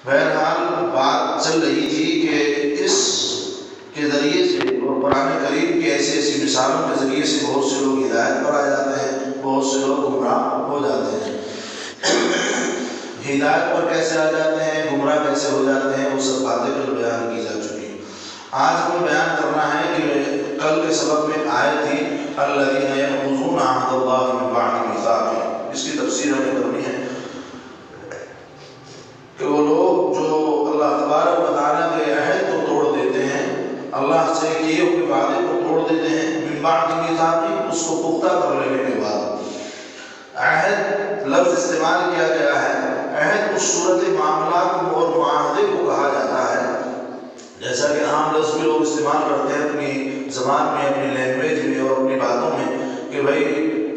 بہرحال بات چل رہی تھی کہ اس کے ذریعے سے اور قرآن کریم کی ایسی ایسی مثالوں کے ذریعے سے بہت سے لوگ ہدایت پر آ جاتے ہیں، بہت سے لوگ گمراہ ہو جاتے ہیں۔ ہدایت پر کیسے آ جاتے ہیں، گمراہ کیسے ہو جاتے ہیں، وہ سب باتیں کل بیان کی جا چکی ہیں۔ آج ہمیں بیان کرنا ہے کہ کل کے سبق میں آئے تھی الذین ینقضون عہد اللہ من بعد میثاقہ، اس کی تفسیر ہمیں کرنی ہے کہ وہ لوگ جو اللہ تبارک و تعالیٰ کے عہد کو توڑ دیتے ہیں، اللہ سے کیے ہوئے وعدے کو توڑ دیتے ہیں، من بعد میثاقہ، اس کو پختہ کر لینے کے بعد۔ عہد لفظ استعمال کیا گیا ہے، عہد اس صورت معاملات اور معاہدے کو کہا جاتا ہے جیسا کہ عام لفظ بھی لوگ استعمال کرتے ہیں اپنی زبان میں، اپنی لینگویج میں اور اپنی باتوں میں کہ بھائی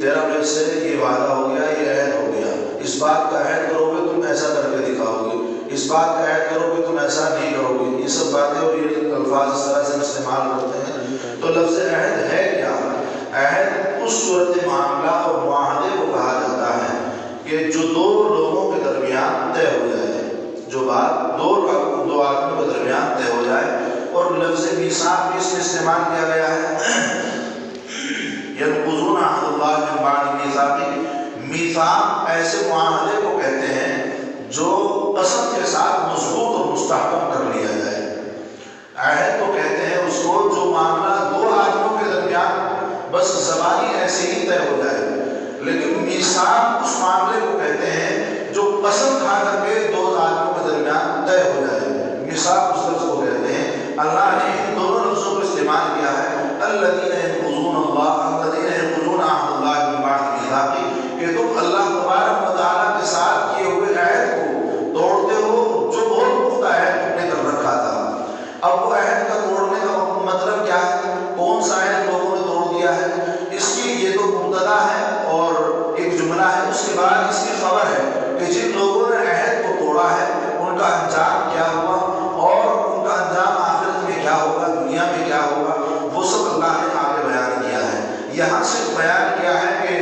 تیرا میرے سے یہ وعدہ ہو گیا، یہ عہد ہو گیا، اس بات کا عہد کرو گے تم ایسا کر کے دکھاؤ گے، اس بات کا عہد کرو گے تم ایسا نہیں کرو گے، یہ سب باتیں اور یہ الفاظ اس طرح سے ہم استعمال کرتے ہیں۔ تو لفظ عہد ہے کیا؟ عہد اس صورت معاملہ اور معاہدے کو کہا جاتا ہے کہ جو دو لوگوں کے درمیان طے ہو جائے، جو بات دو آدمیوں کے درمیان طے ہو جائے، اور لفظ میثاق بھی اس میں استعمال کیا گیا ہے۔ ینقضون عہد اللہ من بعد میثاقہ، میثاق ایسے معاہدے کو کہتے ہیں جو قسم کے ساتھ مضبوط اور مستحکم کر لیا جائے۔ عہد کو کہتے ہیں اس کو جو معاملہ دو آدمیوں کے درمیان بس زبانی ایسے ہی طے ہو جائے، لیکن میثاق اس معاملے کو کہتے ہیں جو قسم کھا کر کے دو آدمیوں کے درمیان طے ہو جائے۔ میثاق اس لفظ کو کہتے ہیں۔ اللہ نے ان دونوں لفظوں کو استعمال کیا ہے، الذین ینقضون عہد اللہ من بعد میثاقہ، کہ تم اللہ تبارک و تعالیٰ کے ساتھ کیے ہوئے عہد کو توڑتے ہو جو بہت پختہ عہد تم نے کر رکھا تھا۔ اب وہ عہد کا توڑنے کا مطلب کیا ہے، کون سا عہد لوگوں نے توڑ دیا ہے، اس کی یہ تو مبتدا ہے اور ایک جملہ ہے، اس کے بعد اس کی خبر ہے کہ جن لوگوں نے عہد کو توڑا ہے ان کا انجام کیا ہوا اور ان کا انجام آخرت میں کیا ہوگا، دنیا میں کیا ہوگا، وہ سب اللہ نے آگے بیان کیا ہے۔ یہاں صرف بیان کیا ہے کہ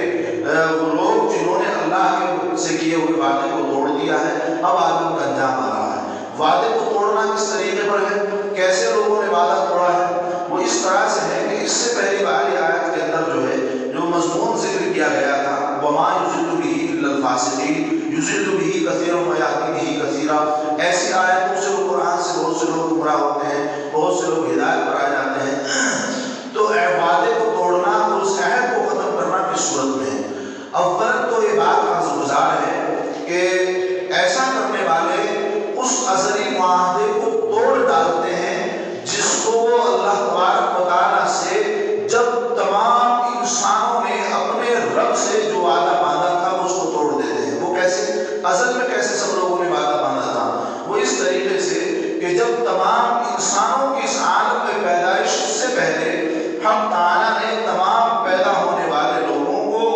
وہ لوگ جنہوں نے اللہ سے کیے ہوئے وعدے کو توڑ دیا ہے، اب آگے ان کا انجام آ رہا ہے۔ وعدے کو توڑنا کس طریقے پر ہے، کیسے لوگوں نے وعدہ توڑا ہے، وہ اس طرح سے ہے کہ اس سے پہلی والی آیت کے اندر جو ہے جو مضمون ذکر کیا گیا تھا، وَمَا يُضِلُّ بِهِ إِلَّا الْفَاسِقِينَ يُضِلُّ بِهِ كَثِيرًا وَيَهْدِي بِهِ كَثِيرًا، ایسی آیتوں سے قرآن سے بہت سے لوگ گمراہ ہوتے ہیں، بہت سے لوگ ہدایت پر آ جاتے ہیں۔ تو وعدے کو توڑنا اور اس عہد کو ختم کرنا کس صورت میں ہے؟ اولا تو یہ بات عرض گزار ہے کہ ایسا کرنے والے اس ازلی معاہدے کو توڑ ڈالتے ہیں جس کو وہ اللہ تبارک و تعالیٰ سے جب تمام انسانوں نے اپنے رب سے جو وعدہ باندھا تھا اس کو توڑ دیتے ہیں۔ وہ کیسے؟ ازل میں کیسے سب لوگوں نے وعدہ باندھا تھا؟ وہ اس طریقے سے کہ جب تمام انسانوں کی اس عالم میں پیدائش سے پہلے حق تعالیٰ نے تمام پیدا ہونے والے لوگوں کو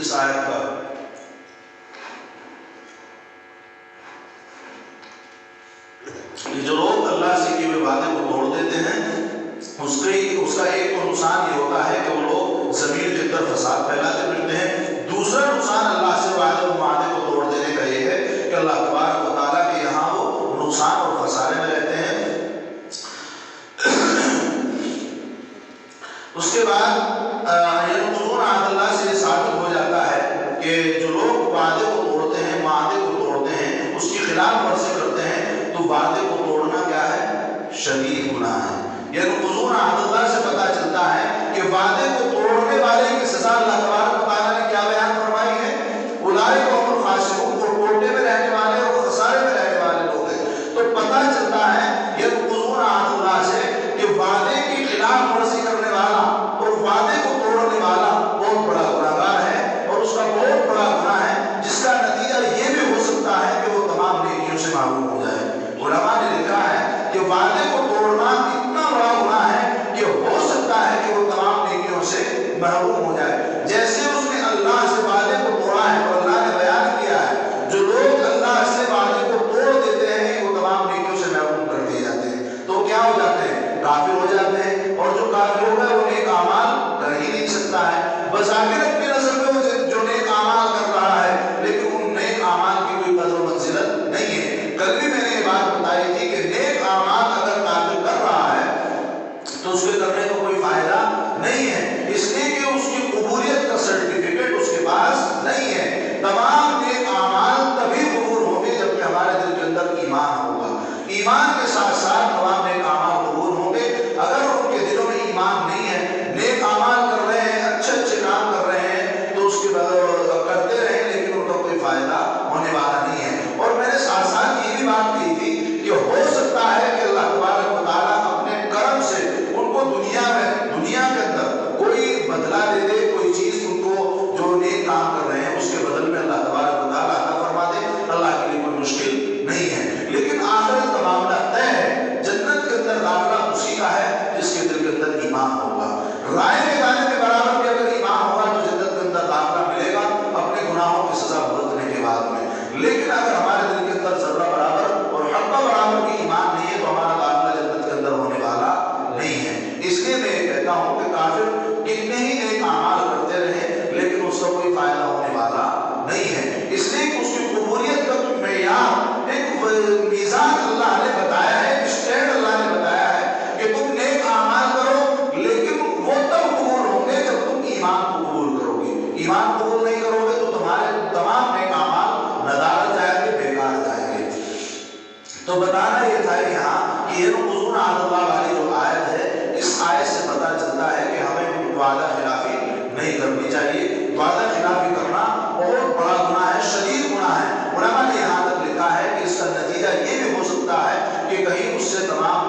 اس آیت پر کہ جو لوگ اللہ سے کیے ہوئے وعدے کو توڑ دیتے ہیں اس کا ایک تو نقصان یہ ہوتا ہے کہ وہ لوگ زمین کے اندر فساد پھیلاتے پھرتے ہیں. دوسرا نقصان اللہ سے وعدے کو توڑ دینے کا یہ ہے کہ اللہ تبارک و تعالیٰ کے یہاں وہ نقصان اور خسارے میں رہتے ہیں. اس کے بعد ينقضون عہد اللہ سے ثابت ہو جاتا ہے کہ جو لوگ وعدے کو توڑتے ہیں، معاہدے کو توڑتے ہیں، اس کی خلاف ورزی کرتے ہیں، تو وعدے کو توڑنا کیا ہے؟ شدید گناہ ہے. ينقضون عہد اللہ سے پتہ چلتا ہے کہ وعدے کو توڑنے والے کی سزا اللہ تبارک و تعالیٰ نے کیا بیان فرمائی ہے؟ اولئک هم الخاسرون، وہ ٹوٹے میں رہنے والے اور خسارے میں رہنے والے لوگ ہیں. تو پتہ چلتا ہے ينقضون عہد اللہ سے کہ وعدے کی خلاف ورزی کرنے والا اور وعدے کو توڑنے والا بہت بڑا گنہگار ہے، اور اس کا بہت بڑا گناہ ہے جس کا نتیجہ یہ بھی ہو سکتا ہے کہ وہ تمام نیکیوں سے محروم ہو جائے. علماء نے لکھا ہے کہ وعدے کو توڑنا اتنا بڑا گناہ ہے کہ ہو سکتا ہے کہ وہ تمام نیکیوں سے محروم ہو جائے. جیسے اس نے اللہ سے وعدے کو توڑا ہے اور اللہ نے بیان کیا ہے جو لوگ اللہ سے وعدے کو توڑ دیتے ہیں وہ تمام نیکیوں سے محروم کر دیے جاتے ہیں. تو کیا ہو جاتے ہیں؟ کافر ہو جاتے ہیں. اور جو کافر ہوگا وہ نیک اعمال کر ہی نہیں سکتا ہے. بظاہر اپنی نظر میں وہ جو نیک اعمال کر رہا ہے لیکن ان نیک اعمال کی کوئی قدر و منزلت نہیں ہے. کل بھی میں نے یہ بات بتائی تھی کہ نیک اعمال اگر کافر کر رہا ہے تو اس کے کرنے کا کوئی فائدہ نہیں ہے، اس لیے کہ اس کی قبولیت کا سرٹیفکیٹ اس کے پاس نہیں ہے. تمام نیک اعمال تبھی قبول ہوں گے جبکہ ہمارے دل کے اندر ایمان ہوگا. ایمان کے ساتھ ساتھ تمام نیک اعمال قبول ہوں گے. اگر ان کے دلوں میں ایمان نہیں ہے، نیک اعمال کر رہے ہیں، اچھے اچھے کام کر رہے ہیں تو اس کے کرتے رہیں لیکن ان کا کوئی فائدہ ہونے والا نہیں ہے. اور میں نے ساتھ ساتھ یہ بھی بات کی تھی کہ ہو سکتا ہے کہ اللہ تبارک و تعالیٰ اپنے کرم سے ان کو دنیا کے اندر کوئی بدلہ دے دے، کوئی چیز ان کو جو نیک کام کر رہے ہیں اس کے بدل میں اللہ تبارک و تعالیٰ عطا فرما دے. اللہ کے لیے کوئی مشکل نہیں ہے. لیکن آخرت کا معاملہ طے ہے. جنت کے اندر داخلہ اسی کا ہے جس کے دل کے اندر ایمان ہوگا. رائے کے دانے کے برابر بھی اگر ایمان ہوگا تو جنت کے اندر داخلہ ملے گا اپنے گناہوں کی سزا بھگتنے کے بعد میں. لیکن اگر ہمارے دل کے اندر ذرہ برابر اور حبہ برابر کی ایمان نہیں ہے تو ہمارا داخلہ جنت کے اندر ہونے والا نہیں ہے. اس لیے میں یہ کہتا ہوں کہ کافر کتنے ہی نیک اعمال کرتے رہیں لیکن اس کا کوئی فائدہ ہونے والا نہیں ہے. اس لیے کہ اس کی قبولیت کا کوئی معیار، ایک میزان اللہ نے بتایا ہے، اسٹینڈ اللہ نے بتایا ہے کہ تم نیک اعمال کرو لیکن وہ تب قبول ہوں گے جب تم ایمان کو قبول کرو گے. ایمان قبول نہیں کرو گے تو تمہارے تمام نیک اعمال ندارت جائیں گے، بیکار جائیں گے. تو بتانا یہ تھا یہاں کہ ينقضون عہد اللہ والی جو آیت ہے، اس آیت سے پتہ چلتا ہے کہ ہمیں وعدہ خلافی نہیں کرنی چاہیے. وعدہ خلافی کرنا بہت بڑا گناہ ہے، شدید گناہ ہے. علماء نے یہاں تک لکھا ہے کہ اس کا نتیجہ یہ بھی ہو سکتا ہے کہ کہیں اس سے تمام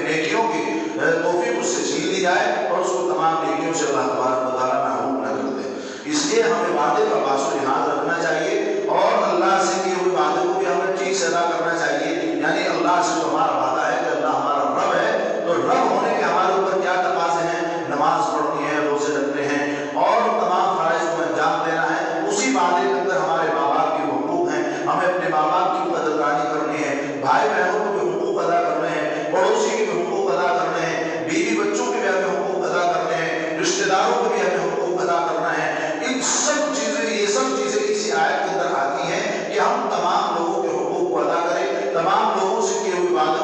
نیکیوں کی توفیق اس سے چھین لی جائے اور اس کو تمام نیکیوں سے اللہ تبارک و تعالیٰ محروم نہ کر دے. اس لیے ہمیں وعدے کا پاس و لحاظ رکھنا چاہیے اور اللہ سے کیے ہوئے وعدے کو بھی ہمیں ٹھیک سے ادا کرنا چاہیے. یعنی اللہ سے جو ہمارا وعدہ ہے کہ اللہ ہمارا رب ہے تو رب ہونے کے ہمارے اوپر کیا تقاضے ہیں؟ نماز پڑھنی ہے، روزے رکھنے ہیں اور تمام فرائض کو انجام دینا ہے. اسی وعدے کے اندر ہمارے ماں باپ کے حقوق ہیں، ہمیں اپنے ماں باپ کی قدردانی کرنی ہے، بھائی بہنوں کو بھی حقوق ادا کرنے ہیں، پڑوسی کے بھی حقوق ادا کرنے ہیں، بیوی بچوں کے بھی ہمیں حقوق ادا کرنے ہیں، رشتہ داروں کے بھی ہمیں حقوق ادا کرنا ہے. یہ سب چیزیں اسی آیت کے اندر آتی ہیں کہ ہم تمام لوگوں کے حقوق کو ادا کریں، تمام لوگوں سے کیے ہوئے وعدے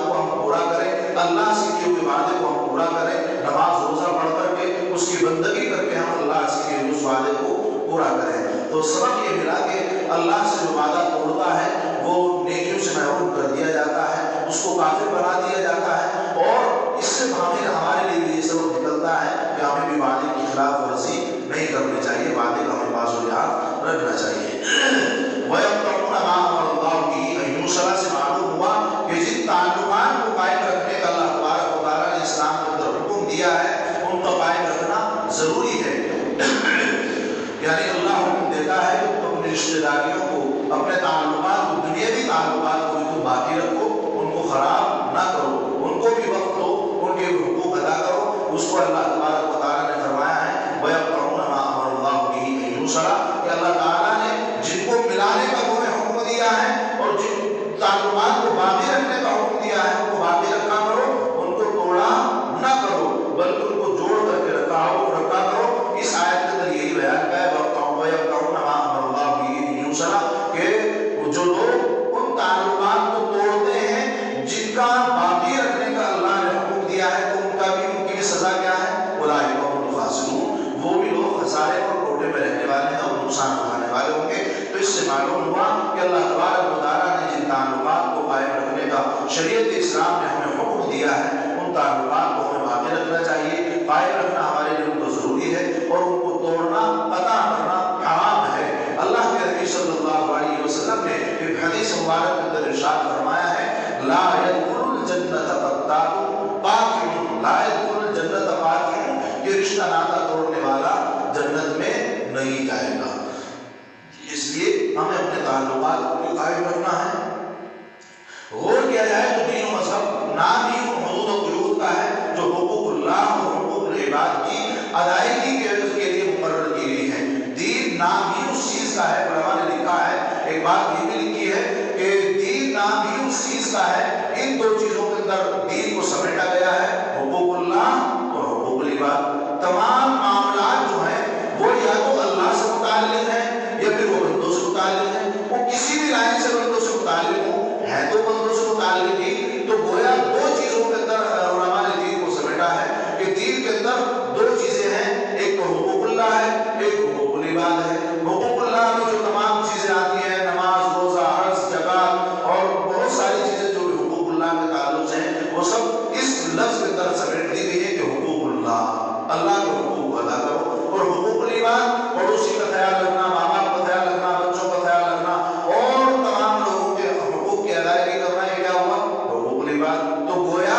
شریعت اسلام نے ہمیں حکم دیا ہے ان تعلقات کو ہمیں باقی رکھنا چاہیے، قائم رکھنا ہمارے لیے ان کو ضروری ہے، اور ان کو توڑنا قطع کرنا حرام ہے۔ اللہ کے نبی صلی اللہ علیہ وسلم نے ایک حدیث مبارک کے اندر ارشاد فرمایا ہے لا يدخل الجنت قطاع قاطع، لا يدخل الجنت قاطع، یہ رشتہ ناطہ توڑنے والا جنت میں نہیں جائے گا۔ اس لیے ہمیں اپنے تعلقات کو قائم رکھنا ہے۔ غور کیا جائے تو دین و مذہب نام ہی حدود و قیود کا ہے جو حقوق اللہ اور حقوق العباد کی ادائیگی کے لیے مقرر کی گئی ہے۔ دین نام ہی اس چیز کا ہے، علماء نے لکھا ہے، ایک بات یہ بھی لکھی ہے کہ دین نام ہی اس چیز کا ہے، ان دو چیزوں کے اندر دین کو سمیٹا گیا ہے، حقوق اللہ اور حقوق العباد۔ تمام معاملات جو ہیں وہ یا تو اللہ سے متعلق ہیں یا پھر وہ بندوں سے متعلق ہیں، وہ کسی بھی لائن سے بندوں سے متعلق ہوں، ہے تو بندوں سے متعلق ہی، تو گویا دو چیزوں کے اندر علماء نے دین کو سمیٹا ہے کہ دین کے اندر دو چیزیں ہیں، ایک تو حقوق اللہ ہے، ایک حقوق العباد ہے۔ حقوق اللہ میں جو تمام چیزیں آتی ہیں، نماز، روزہ، حج، زکوٰۃ اور بہت ساری چیزیں جو حقوق اللہ کے تعلق سے ہیں، وہ سب اس لفظ کے اندر سمیٹ دی گئی ہے کہ حقوق اللہ، اللہ کے حقوق کو ادا کرو۔ اور حقوق العباد، پڑوسی کا خیال رکھنا، ماں باپ کا خیال رکھنا، بچوں کا خیال رکھنا اور تمام لوگوں کے حقوق کی ادائیگی کرنا، یہ کیا ہوا؟ حقوق العباد۔ تو گویا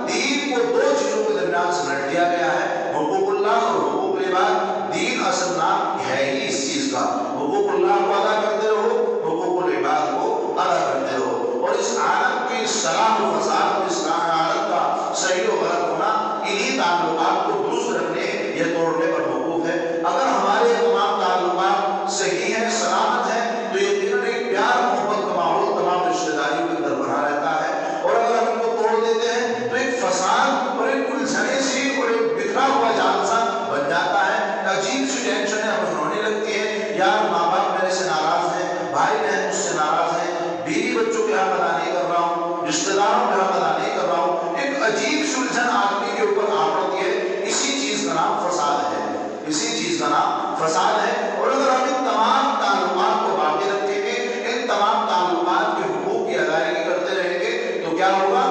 دین کو دو چیزوں کے درمیان سمیٹ دیا گیا ہے، حقوق اللہ اور حقوق العباد۔ دین اصل نام ہے ہی اس چیز کا، حقوق اللہ کو ادا کرتے رہو، حقوق العباد کو ادا کرتے رہو، اور اس عالم کی صلاح و فساد اور اس عالم کا صحیح و غلط ہونا انہی تعلقات کو درست رکھنے یا توڑنے پر موقوف ہے۔ اگر ہمارے تمام تعلقات صحیح ہیں، سلامت ہیں، تو یقیناً ایک پیار محبت کا ماحول تمام رشتہ داریوں کے اندر بنا رہتا ہے، اور اگر ہم ان کو توڑ دیتے ہیں تو ایک فساد اور ایک الجھنے سی اور ایک بکھرا ہوا جال سا بن جاتا ہے۔ عجیب سی ٹینشنیں ہمیں ہونے لگتی ہیں، یار ماں باپ میرے سے ناراض ہیں، بھائی بہن مجھ سے ناراض ہیں، بیوی بچوں کے حق ادا نہیں کر رہا ہوں، رشتہ داروں کے حق ادا نہیں کر رہا ہوں، ایک عجیب سی الجھن آدمی کے اوپر آ پڑتی ہے۔ اسی چیز کا نام فساد ہے، اسی چیز کا نام فساد ہے۔ اور اگر ہم ان تمام تعلقات کو باقی رکھیں گے، ان تمام تعلقات کے حقوق کی ادائیگی کرتے رہیں گے، تو کیا ہوگا؟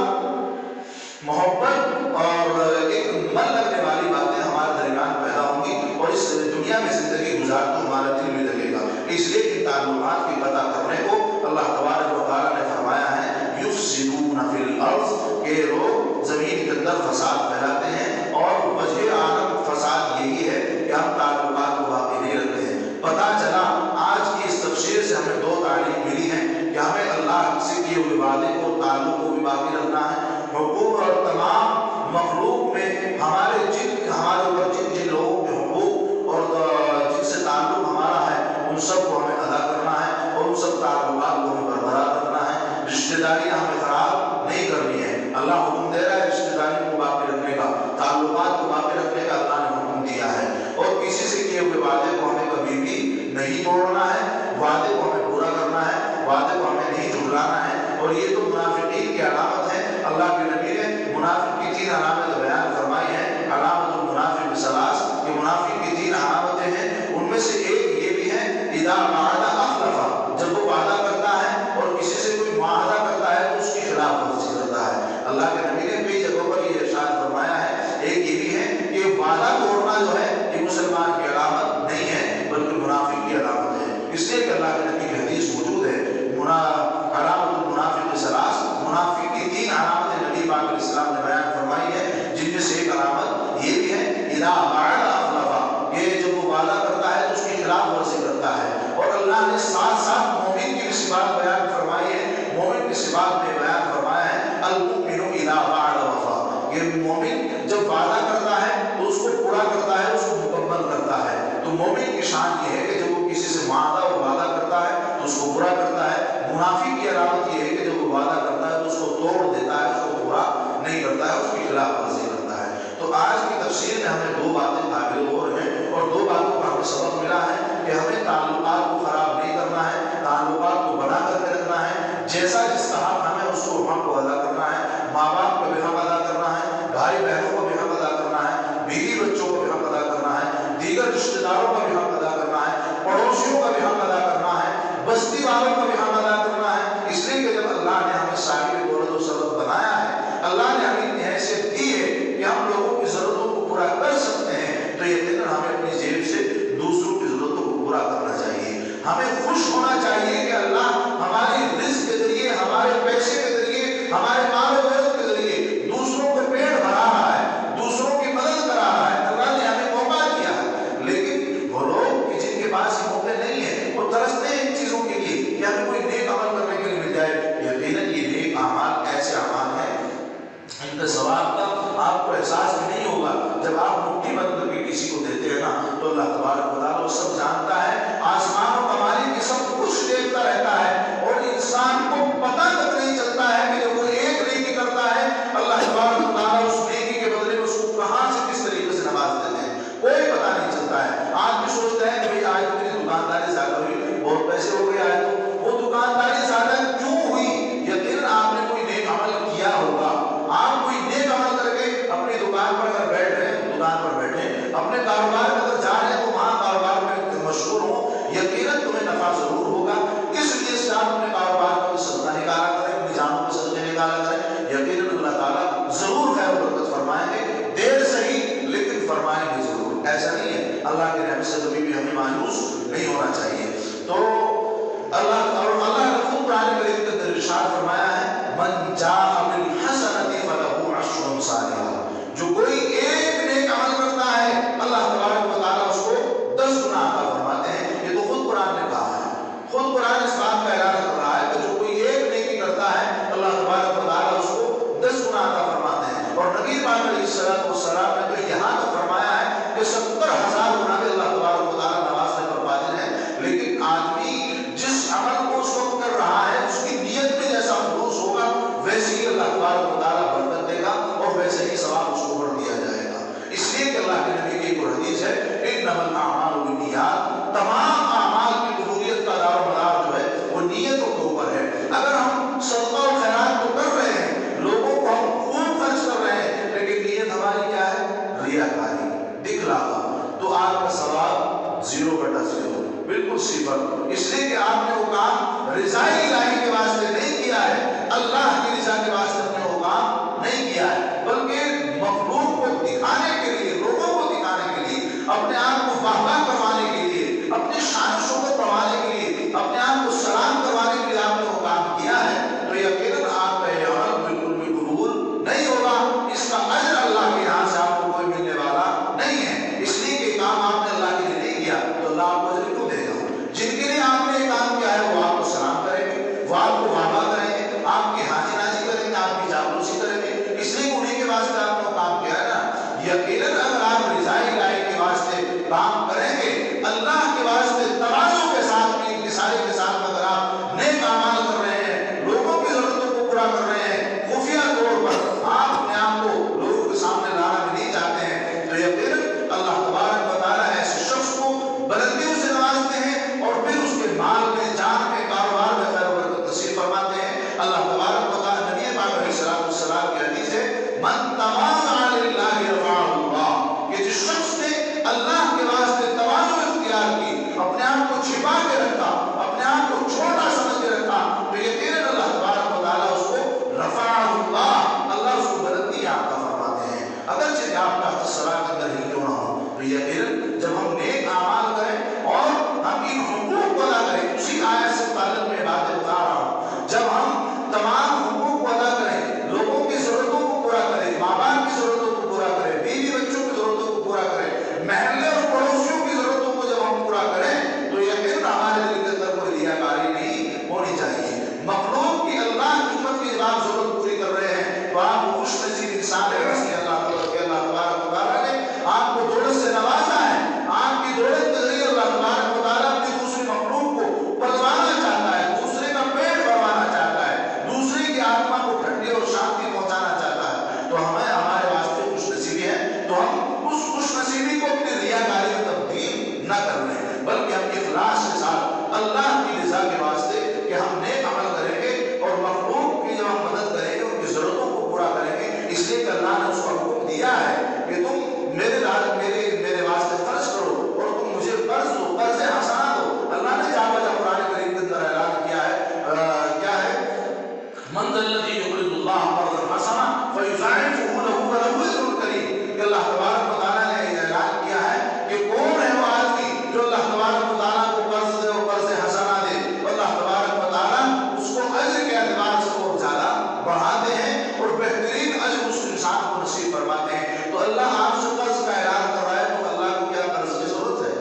محبت اور ایک من لگنے والی باتیں ہمارے درمیان پیدا ہوں گی، اور اس دنیا میں زندگی گزار تو ہمارا دل بھی لگے گا۔ اس لیے ان تعلقات کی قطع کرنے کو اللہ تبارک و تعالیٰ نے فرمایا ہے یفسدون فی الارض، کہ لوگ زمین کے اندر فساد پھیلاتے ہیں، اور وجہ عالم فساد یہی ہے کہ ہم تعلقات کو باقی نہیں رکھتے ہیں۔ پتہ چلا آج کی اس تفسیر سے ہمیں دو تعلیم ملی ہیں کہ ہمیں اللہ سے کیے ہوئے وعدے کو، تعلق کو بھی باقی رکھنا ہے، حقوق اور تمام مخلوق میں ہمارے اوپر جن لوگوں کے حقوق اور جن سے تعلق ہمارا ہے، ان سب کو ہمیں ادا کرنا ہے، اور ان سب تعلقات کو ہمیں برقرار رکھنا ہے۔ رشتہ داریاں ہمیں خراب نہیں کرنی ہے، اللہ حکم دے رہا ہے رشتہ داری کو باقی رکھنے کا، تعلقات کو باقی رکھنے کا اللہ نے حکم دیا ہے، اور کسی سے کیے ہوئے وعدے کو ہمیں کبھی بھی نہیں توڑنا ہے، وعدے کو ہمیں پورا کرنا ہے، وعدے کو ہمیں نہیں جھٹلانا ہے۔ اور یہ تو منافقین کی علامت ہے۔ اللہ کے نبی نے منافق کی 3 علامتیں بیان فرمائی ہیں، علامت المنافق ثلاث، یہ منافق کی 3 علامتیں ہیں، ان میں سے ایک یہ بھی ہے اذا وعد اخلف، جب وہ وعدہ کرتا ہے اور کسی سے کوئی معاہدہ کرتا ہے تو اس کی خلاف ورزی کرتا ہے۔ اللہ کے نبی نے کئی جگہوں پر یہ ارشاد فرمایا ہے۔ ایک یہ بھی ہے کہ وعدہ توڑنا جو ہے یہ مسلمان کی علامت نہیں ہے بلکہ منافق کی علامت ہے، اس لیے کہ اللہ کے نبی کی حدیث موجود ہے علامت المنافق ثلاث، منافق کی 3 علامتیں نبی پاک علیہ السلام نے بیان فرمائی ہے، جن میں سے ایک علامت یہ بھی ہے اذا وعد اخلف، یہ جب وہ وعدہ کرتا ہے تو اس کی خلاف ورزی کرتا ہے۔ اور اللہ نے ساتھ ساتھ مومن کی بھی صفات بیان فرمائی ہے، مومن کی صفات میں بیان فرمایا ہے المؤمن اذا وعد وفا، یہ مومن جب وعدہ کرتا ہے تو اس کو پورا کرتا ہے، اس کو مکمل کرتا ہے۔ تو مومن کی شان یہ ہے کہ جب وہ کسی سے معاہدہ اور وعدہ کرتا ہے تو اس کو پورا کرتا ہے۔ منافق کی علامت یہ ہے کہ جب وہ وعدہ کرتا ہے تو اس کو توڑ دیتا ہے، اس کو پورا نہیں کرتا ہے، اس کی خلاف ورزی کرتا ہے۔ تو آج کی تفسیر میں ہمیں 2 باتیں قابل غور ہیں، اور 2 باتوں کا ہمیں سبق ملا ہے کہ ہمیں تعلقات کو خراب نہیں کرنا ہے، تعلقات کو بنا کر کے رکھنا ہے، جیسا جس کا حق ہمیں اس کو حق کو ادا کرنا ہے، ماں باپ کا بھی حق ادا کرنا ہے، بھائی بہنوں کا بھی حق ادا کرنا ہے، بیوی بچوں کا بھی حق ادا کرنا ہے، دیگر رشتہ داروں کا بھی حق ادا کرنا ہے، پڑوسیوں کا بھی حق ادا کرنا ہے، بستی والوں کا بھی حق ادا کرنا ہے۔ اس لیے کہ جب اللہ نے ہمیں صاحب دولت و ثروت اللہ نے ہمیں اتنی حیثیت دی ہے کہ ہم لوگوں کی ضرورتوں کو پورا کر سکتے ہیں، تو یقیناً ہمیں اپنی جیب سے دوسروں کی ضرورتوں کو پورا کرنا چاہیے۔ ہمیں خوش ہونا چاہیے کہ اللہ ہماری رزق کے ذریعے، ہمارے پیسے کے ذریعے، ہمارے مال و دولت کے ذریعے دوسروں کا پیٹ بھرا رہا ہے، دوسروں کی مدد کرا رہا ہے۔ اللہ نے ہمیں موقع دیا ہے، لیکن وہ لوگ کہ جن کے پاس یہ موقع نہیں ہے وہ ترستے ہیں ان چیزوں کے لیے کہ ہمیں کوئی نیک عمل کرنے کے لیے مل جائے۔ یقیناً یہ نیک اعمال ایسے اعمال ہیں ان کا ثواب کا آپ کو احساس بھی نہیں ہوگا۔ جب آپ مٹھی بند کر کے کسی کو دیتے ہیں نا تو اللہ تبارک و تعالیٰ وہ سب جانتا ہے، آسمان و زمین کی سب کچھ دیکھتا رہتا ہے، اور انسان کو پتہ تک نہیں چلتا ہے کہ جب وہ ایک نیکی کرتا ہے اللہ تبارک و تعالیٰ اس نیکی کے بدلے میں اس کو کہاں سے کس طریقے سے نواز دیتے ہیں، کوئی پتہ نہیں چلتا ہے۔ آج بھی سوچتا ہے کہ بھئی آج تو میری دکانداری زیادہ ہوئی، بہت پیسے ہو گئے، آج تو وہ دکانداری زیادہ کیوں ہوئی؟ یقیناً آپ نے کوئی نیک عمل کیا ہوگا۔ آپ کوئی نیک عمل کر کے اپنی دکان پر اگر بیٹھ رہے ہیں، دکان پر بیٹھے اپنے کاروبار میں اگر جا رہے ہیں تو وہاں کاروبار میں مشغول ہوں، یقیناً تمہیں نفع ضرور ہوگا۔ اس لیے سے آپ اپنے کاروبار کا صدقہ نکالا کریں، اپنی جانوں میں صدقے نکالا کریں، یقیناً اللہ تعالیٰ ضرور خیر و برکت فرمائیں گے، دیر صحیح لیکن فرمائیں گے ضرور۔ ایسا نہیں ہے، اللہ کے رحمت سے کبھی بھی ہمیں مایوس نہیں ہونا چاہیے۔ تو اللہ نے خود قرآن کریم کے اندر ارشاد فرمایا ہے، من جاء بالحسنۃ فلہ عشر امثالها، جو کوئی ایک نیک عمل کرتا ہے اللہ تبارک و تعالیٰ اس کو 10 گنا عطا فرماتے ہیں۔ یہ تو خود قرآن نے کہا ہے، خود قرآن اس بات کا اعلان کر رہا ہے کہ جو کوئی ایک نیکی کرتا ہے اللہ تبارک و تعالیٰ اس کو 10 گنا عطا فرماتے ہیں۔ اور نبی پاک علیہ السلام نے تو یہاں تک فرمایا ہے کہ 70,000 گنا بھی اللہ تبارک و تعالیٰ نوازنے پر قادر ہے۔ لیکن آدمی جس عمل کو اس وقت کر رہا ہے اس کی نیت میں جیسا خلوص ہوگا ویسے ہی اللہ تبارک و تعالیٰ برکت دے گا اور ویسے ہی ثواب اس کو بڑھ دیا جائے گا۔ اس لیے کہ اللہ کے نبی کی ایک حدیث ہے، انما الاعمال بالنیات، تمام اعمال کی قبولیت کا دار و مدار جو ہے وہ نیتوں کے اوپر ہے۔ اگر ہم صدقہ و خیرات تو کر رہے ہیں، لوگوں کو ہم خوب خرچ کر رہے ہیں، لیکن نیت ہماری کیا ہے؟ ریاکاری، دکھلاوا، تو آپ کا ثواب 0/0، بالکل صفر۔ اس لیے کہ آپ نے وہ کام رضا الہی کے واسطے نہیں کیا ہے، اللہ کی رضا کے واسطے ہم نے وہ کام نہیں کیا ہے، بلکہ مخلوق کو دکھانے کے لیے، لوگوں کو دکھانے کے لیے، اپنے آپ کو واہ واہ کروانے کے لیے، اپنی شان و شوکت بڑھانے کے لیے، اپنے آپ کو سلام کروانے کے لیے آپ نے وہ کام کیا ہے، تو یقیناً آپ کا یہ عمل بالکل بھی قبول نہیں ہوگا۔ اس کا اجر اللہ کے یہاں سے آپ کو کوئی ملنے والا نہیں ہے، اس لیے کہ کام آپ نے اللہ کے لیے نہیں کیا تو اللہ آپ کو اجر کیوں دے گا؟ جن کے لیے آپ نے یہ کام کیا ہے وہ آپ کو سلام کریں گے، وہ آپ کو واہ واہ کریں گے، آپ کی حاجی ناجی کریں گے، آپ کی چاپلوسی کریں گے، اس لیے انہیں کے واسطے آپ نے وہ کام کیا ہے نا۔ یقیناً اگر آپ رضا الہی کے واسطے کام کریں گے، اللہ کے واسطے تواضع کے ساتھ بھی، انکساری کے ساتھ اگر آپ نیک اعمال کر رہے ہیں، لوگوں کی ضرورتوں کو پورا کر رہے ہیں، خفیہ طور پر آپ اپنے آپ کو لوگوں کے سامنے لانا بھی نہیں چاہتے ہیں، تو یقیناً اللہ تبارک و تعالیٰ ایسے شخص کو بلندیوں سے نوازتے ہیں اور پھر اس کے مال میں، جان میں، کاروبار میں خیر و برکت نصیب فرماتے ہیں۔ اللہ تبارک و تعالیٰ نبی پاک علیہ السلام کی حدیث ہے، من تواضع للہ رفعہ اللہ، کہ جس شخص نے اللہ کے واسطے تواضع اختیار کی، اپنے آپ کو چھپا کے رکھا، اپنے آپ کو چھوٹا سمجھ کے رکھا، تو یقیناً اللہ تبارک و تعالیٰ اس کو رفعہ اللہ، اللہ اس کو بلندی عطا فرماتے ہیں، اگرچہ آپ تحت الثری کے اندر ہی کیوں نہ ہو۔ تو یقیناً جب ہم نیک اعمال کریں اور ہم ان حقوق کو ادا کریں، اسی آیت سے متعلق میں باتیں بتا رہا ہوں، جب ہم تمام حقوق کو ادا کریں، لوگوں کی ضرورتوں کو پورا کریں، ماں باپ کی ضرورتوں کو پورا کریں، بیوی بچوں کی ضرورتوں کو پورا کریں، محلے اور پڑوسیوں کی ضرورتوں کو جب ہم پورا کریں تو یقیناً ہمارے دل کے اندر کوئی ریاکاری نہیں ہونی چاہیے۔ مخلوق کی اللہ کی امت کی جب آپ ضرورت پوری کر رہے ہیں تو آپ خوش نصیب انسان ہے، اس لیے اللہ تبارک و تعالیٰ نے آپ کو دولت سے نوازا ہے، آپ کی دولت کے ذریعے اللہ تبارک و تعالیٰ اپنی دوسری مخلوق کو پلوانا چاہتا ہے، دوسرے کا پیٹ بھروانا چاہتا ہے، دوسرے کی آتما کو ٹھنڈی اور شانتی پہنچانا چاہتا ہے، تو ہمیں ہمارے واسطے خوش نصیبی ہے، تو ہم اس خوش نصیبی کو اپنی ریاکاری میں تبدیل نہ کر رہے ہیں، بلکہ ہم اخلاص کے ساتھ اللہ کی رضا کے واسطے کہ ہم نیک عمل کریں گے اور مخلوق کی جب ہم مدد کریں گے، ان کی ضرورتوں کو پورا کریں گے، اس لیے کہ اللہ نے اس کو حکم دیا ہے کہ تم میرے واسطے خرچ کرو اور تم مجھے قرض دو، قرض حسنہ دو۔ اللہ نے جہاں بجا قرآن کریم کے اندر اعلان کیا ہے، کیا ہے؟ من ذا الذی یقرض اللہ قرضا حسنا فَيُضَاعِفُهُ لَهُ وَلَهُ أَجْرٌ كَرِيمٌ کہ اللہ تبارک و تعالیٰ نے اعلان کیا ہے کہ کون ہے وہ آدمی جو اللہ تبارک و تعالیٰ کو قرض دے اور قرض حسنہ دے، اللہ تبارک و تعالیٰ اس کو اجر کے اعتبار سے اور زیادہ بڑھاتے ہیں اور بہترین اجر اس انسان کو نصیب فرماتے ہیں۔ تو اللہ آپ سے قرض کا اعلان کر رہا ہے، تو اللہ کو کیا قرض کی ضرورت ہے؟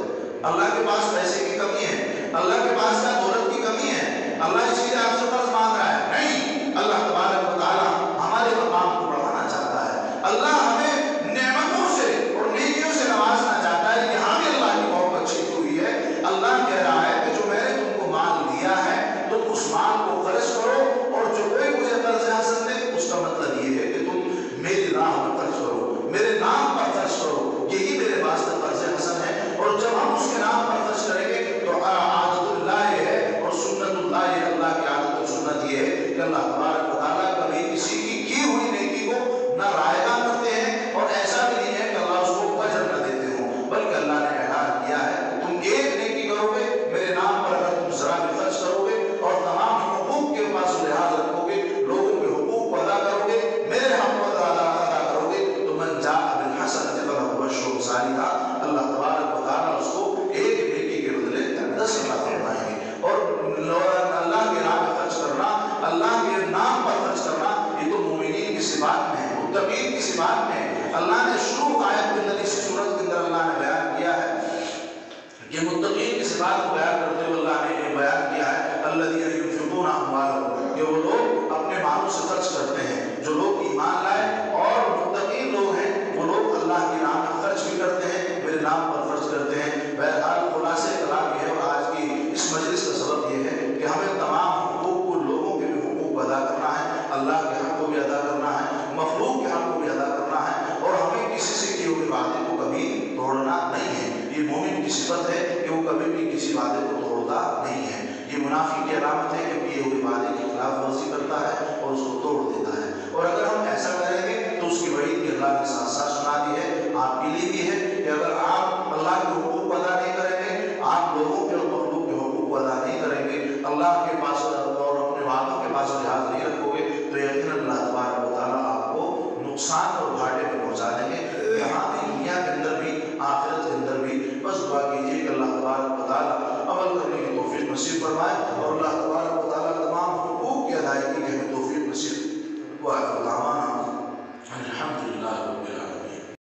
اللہ کے پاس پیسے کی کمی ہے، اللہ کے پاس کیا دولت کی کمی ہے؟ اللہ اس لیے آپ سے قرض مانگ رہا ہے؟ نہیں، اللہ تبارک و تعالیٰ ہمارے مقام کو بڑھانا چاہتا ہے، اللہ ہمیں نعمتوں سے اور نیکیوں سے نوازنا چاہتا ہے۔ یہاں بھی اللہ کی محبت چھپی ہوئی ہے۔ اللہ کہہ رہا ہے کہ جو میں نے تم کو مال دیا ہے تم اس مال کو خرچ کرو، اور جو کوئی مجھے قرض حاصل دے اس کا مطلب یہ ہے کہ تم میری راہ میں خرچ کرو، میرے نام پر خرچ کرو، یہی میرے واسطے قرض حسن ہے۔ اور جب ہم اس کے نام پر خرچ کریں گے تو عادت اللہ یہ ہے اور سنت اللہ یہ، اللہ کی عادت و سنت یہ ہے کہ اللہ تبارک و تعالیٰ کبھی کسی کی ہوئی نیکی کو نہ رائگاں کرتے ہیں، اور ایسا بھی نہیں ہے کہ اللہ اس کو اجر نہ دیتے ہوں، بلکہ اللہ نے اعلان کیا ہے تم ایک نیکی کرو گے میرے نام پر، اگر تم ذرا بھی خرچ کرو گے اور تمام حقوق کے پاس لحاظ رکھو گے، لوگوں کے حقوق کو ادا کرو گے، میرے حق کو ادا کرو گے، تو من جاء بالحسنۃ فلہ عشر امثالھا، اللہ تبارک و تعالیٰ اس کو ایک نیکی کے بدلے 10 عطا فرمائیں گے۔ اور اللہ کے راہ میں خرچ کرنا، اللہ کے نام پر خرچ کرنا، یہ تو مومنین کی صفات میں ہے، متقین کی صفات میں ہے۔ اللہ نے شروع آیت کے اندر، اسی سورت کے اندر اللہ نے بیان کیا ہے کہ متقین کی صفات کو بیان کرتے ہوئے اللہ نے یہ بیان کیا ہے الذین ينفقون اموالهم، کہ وہ لوگ اپنے مالوں سے خرچ کرتے ہیں، جو لوگ ایمان لائے اور متقین لوگ ہیں وہ لوگ اللہ کی راہ میں خرچ بھی کرتے ہیں، میرے نام پر خرچ کرتے ہیں۔ بہرحال خلاصہ کلام یہ ہے، اور آج کی اس مجلس کا سبب یہ ہے کہ ہمیں تمام حقوق کو، لوگوں کے بھی حقوق ادا کرنا ہے، اللہ کے حق کو بھی ادا کرنا ہے، مخلوق کے حق کو بھی ادا کرنا ہے، اور ہمیں کسی سے کیے ہوئے وعدے کو کبھی توڑنا نہیں ہے۔ یہ مومن کی صفت ہے کہ وہ کبھی بھی کسی وعدے کو توڑتا نہیں ہے۔ یہ منافق کی علامت ہے کہ کیے ہوئے وعدے کی خلاف ورزی کرتا ہے اور اس کو توڑ دیتا ہے۔ اور اگر ہم ایسا کریں گے تو اس کی وعید بھی اللہ نے ساتھ ساتھ سنا دی ہے، آپ کے لیے بھی ہے کہ اگر آپ اللہ کے حقوق کو ادا نہیں کریں گے، آپ لوگوں کے اور مخلوق کے حقوق کو ادا نہیں کریں گے، اللہ کے پاس اور اپنے وعدوں کے پاس لحاظ نہیں رکھو گے، تو یقیناً اللہ تبارک و تعالیٰ آپ کو نقصان اور گھاٹے میں پہنچا دیں گے، یہاں بھی، دنیا کے اندر بھی، آخرت کے اندر بھی۔ بس دعا کیجیے کہ اللہ تبارک و تعالیٰ عمل کرنے کی توفیق نصیب فرمائے۔